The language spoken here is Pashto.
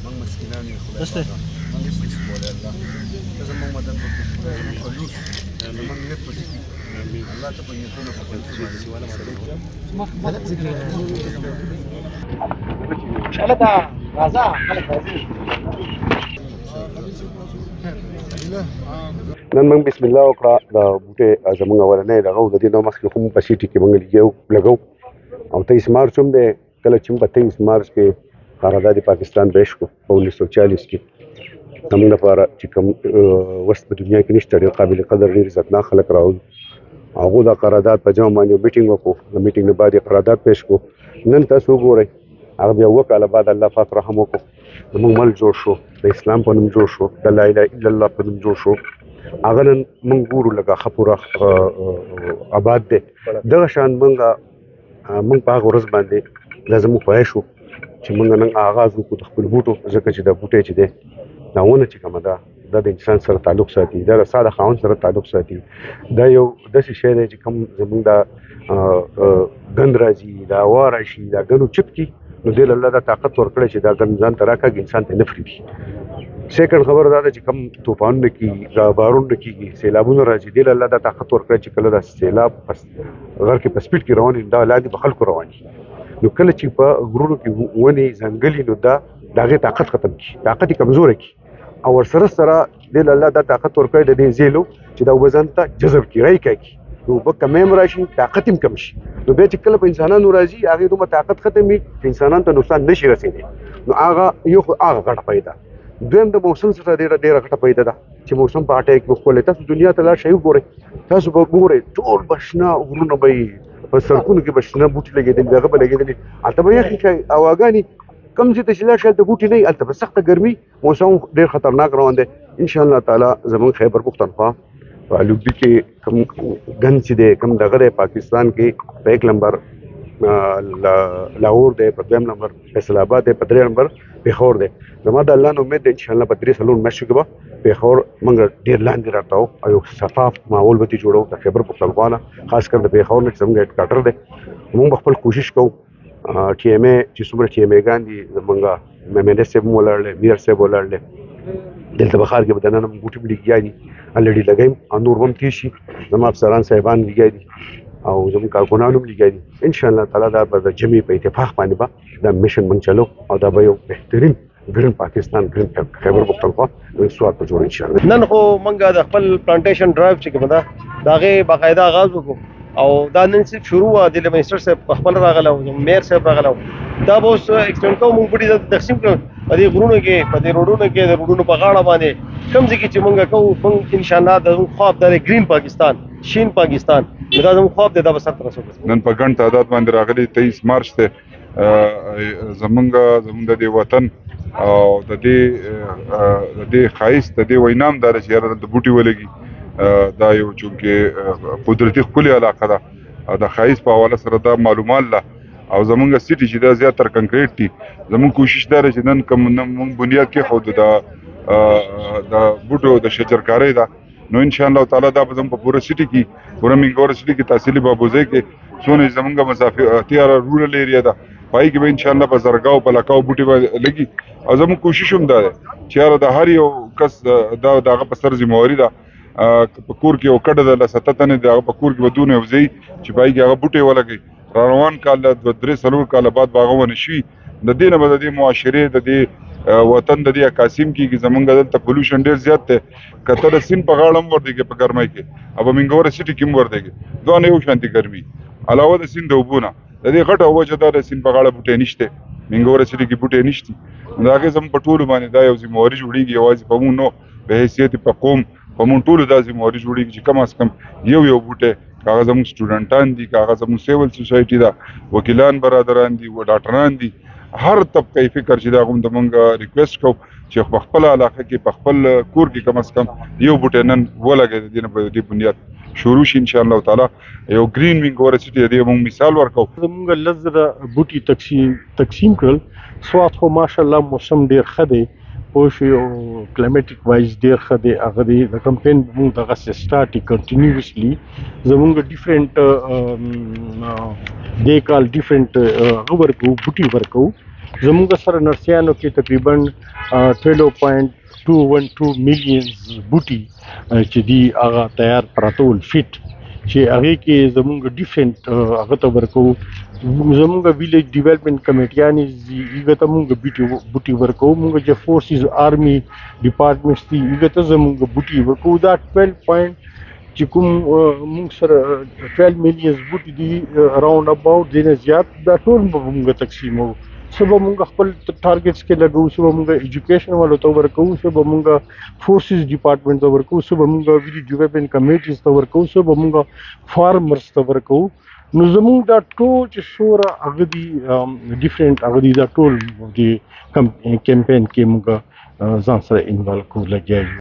من مسكينان يا خدای دسته. پاکه من نیستی چې کولی الله ته زموږ مدد وکړي خدای زموږ خلوص زموږ نیت په دې کړي الله ته په نیتونو په نن موږ بسم الله وکړه د بوټي زموږ اولنۍ دغه د دې نو مخکې خو موږ په سیټي کې موږ لګو او 23 مارچ هم دی کله چې موږ په 23 مارچ کې قرارداد پاکستان پیش کړو په 1940 کې زموږ لپاره چې کوم وست په دنیا کې نشته ډېر قابل قدر ډېر عزتناک خلک راوړي هغو د قرارداد په جمع باندې میټینګ وکړو د میټینګ نه بعد یې قرارداد پیش کړو نن تاسو وګورئ هغه بیا اووه کاله بعد الله پاک رحم وکړو زموږ ملک جوړ شو د اسلام په نوم جوړ شو د لا اله الا الله په نوم جوړ شو هغه نن موږ ګورو لکه ښه پوره آباد دی دغه شان موږ په هغه ورځ باندې دا زموږ خواهش و چې موږ نن آغاز وکړو د خپل بوټو ځکه چې دا بوټی چې دی دا ونه چې کومه ده دا د انسان سره تعلق ساتي دا د سا د خاوند سره تعلق ساتي دا یو داسې شی دی چې کوم زموږ دا ګند راځي دا هوا راشي دا ګنو چپ کي نو دې الله دا طاقت ورکړی چې دا ګند ځان ته راکاږي انسان ته نه پرېږدي سیکنډ خبره دا ده چې کوم طوفانونه کېږي دا بارونونه کېږي سیلابونه راځي دې الله دا طاقت ورکړی چې کله دا سیلاب غر کې په سپیډ کې روان وي دا لاندې په خلکو روان وي نو کله چې په غرونو کې ونې ځنګلي نو دا د هغې طاقت ختم کړي طاقت یې کمزوری کړي او ورسره سره دې الله دا طاقت ورکړی د دې زیلو چې دا اوبه ځان ته جذب کړي راکاږي نو اوبه کمې هم راشي طاقت هم کم شي نو بیا چې کله په انسانانو راځي هغې دومره طاقت ختم وي چې انسانانو ته نقصان نشي رسېدی نو هغه یو خو هغه غټه پیدا دویم د موسم سره ډېره غټه پیدا ده چې موسم په اټیک وکړي تاسو دنیا ته لاړ شئ وګورئ تاسو به ګورئ ټول به شنه غرونه به په سړکونو کې به شنه بوټي لګېدلي هغه به لګېدلي هلته به یخې هواګانې کم ځای ته چې لاړ شئ هلته بوټي نه وي هلته به سخته ګرمي موسم ډېر خطرناک روان دی انشاءالله تعالی زموږ خیبر پښتونخوا په الوبي کې کوم ګند چې دی کوم دغه دی پاکستان کې په 1 نمبر لاهور دی په 2 نمبر فیصل آباد دی په 3 نمبر پېښور دی زما د الله نه امید دی انشاءالله په 3 څلور میاشتو کې به پېښور موږ ډېر لاندې راټاو او یو شفاف ماحول به ترې جوړو د خیبر پښتونخوا نه خاص کر د پېښور نه چې زموږ هېډ کوارټر دی موږ به خپل کوشش کوو ټي ایم اے چې څومره ټي ایم اېګان دي زموږ مېمنډس صاحب هم ولاړ دی میر صاحب ولاړ دی دلته به ښار کې به دننه موږ بوټي هم لګیا دي الرېډي لګیم او نور به هم تېر شي زما افسران صاحبان لګیا دي او زموږ کارکونان هم لګیا دي انشاءالله تعالی دا به د جمعې په اتفاق باندې به دا میشن موږ چلو او دا به یو بهترین ګرین پاکستان ګرین خیبر پښتونخوا سوار په جوړ انشاءالله نن خو موږ د خپل پلانټیشن ډرایو چې کومه ده د هغې باقاعده آغاز وکړو او دا نن صرف شروع وه د منسټر صاحب خپل راغلی او میر صاحب راغلی دا به اوس ایکسټینډ کوو موږ بوټي تقسیم کړل په دې غرونو کې په دې روډونو کې د روډونو په غاړه باندې کوم ځای کې چې موږ کوو موږ انشاءالله د خواب د ګرین پاکستان شین پاکستان دا زموږ خواب دی دا به سرته رسوو نن په ګڼ تعداد باندې راغلي 23 مارچ دی زموږ د دې وطن او د دې ښایست د دې وینام دا ده چې یاره دلته بوټي ولګي دا یو چونکې قدرتي ښکلې علاقه ده او د ښایست په حواله سره دا معلومات ده او زمونږ سیټي چې دا زیاتره کنکریټ دي زمونږ کوشش دا ده چې نن کوم مونږ بنیاد کېښودو د بوټو د شجرکارۍ ده نو انشاءالله تعالی دا به زموږ په پوره سیټي کې پوره مینګور سیټي کې تحصیلي بابوزۍ کې څونه زمونږ تیاره رورل ایریا ده پای کې به انشاءالله په زرګاو په لکاو بوټي به لګي او زموږ کوشش هم دا ده چې یاره د هر یو کس دا د هغه په سر ذمهواري ده په کور کې یو کډه ده له 7 تنې د هغه په کور کې به دونه یو ځای چې پای کې هغه بوټی ولګوي روان کال 2-3 کاله بعد به هغه ونه شي د دې نه به د دې معاشرې د دې وطن د دې عکاسیم کېږي زمونږ دلته پولوشن ډېر زیات دی که ته د سیند په غاړه هم وردېږې په ګرمۍ کې او په مینګوره سیټي کې هم وردېږې دواړه یو شانتي ګرمي علاوه د سیند د اوبو نه د دې غټه وجه دا د سیند په غاړه بوټی نشته مینګوره سیټي کې بوټی نشته نو د هغې زموږ په ټولو باندې دا یو ذمهواري جوړېږي یوازې په مونږ نو په حیثیت په قوم په مونږ ټولو دا ذمهواري جوړېږي چې کم از کم یو بوټی که هغه زموږ سټوډنټان دي که هغه زموږ سیول سوسایټي ده وکیلان برادران دي ډاکټران دي هر طبقه فکر چې دا غوم د مونږ ریکویسټ کوو چې په خپل علاقه کې په خپل کور کې کم از کم یو بوټی نن ولګوي د دې نه په دې بنیاد شروع شي انشاءالله تعالی یو ګرین مینګوره سیټي د دې مونږ مثال ورکوو زموږ لس زره بوټي تقسیم کړل سوات خو ماشاءالله موسم ډېر ښه دی پوه شوې او کلایمیټک وایز ډېر ښه دی هغه دی د کمپین مونږ دغسې سټارټ کنټینیوسلی زمونږ ډیفرنٹ دې کال ډیفرنٹ هغه ورکوو بوټي ورکوو زموږ سره نرسیانو کې تقریبا 12.212 میلیون بوټي چې دی هغه تیار پراته فټ چې هغه کې زموږ ډیفرنٹ هغه ته ورکو زموږ ویلیج ډیولپمنٹ کمیټیانې هغه ته موږ بوټي ورکو موږ چې فورسز آرمي ډپارټمنټس دي هغه ته زموږ بوټي ورکو دا 12 چې کوم موږ سره 12 میلیون بوټي دي اراوند اباوت دینه زیات دا ټول موږ تقسیمو سبا موږ خپل ټارګټس کې لګو سبا موږ ایجوکیشن والو ته ورکو سبا موږ فورسز ډپارټمنټ ته ورکو سبا موږ ویلیج ډیولپمنٹ کمیټیز ته ورکو سبا موږ فارمرز ته ورکو نو زموږ دا ټول چې سوره هغه دي ډیفرنٹ هغه دي دا ټول د کمپین کې موږ ځان سره انوالو کوو لګیا یو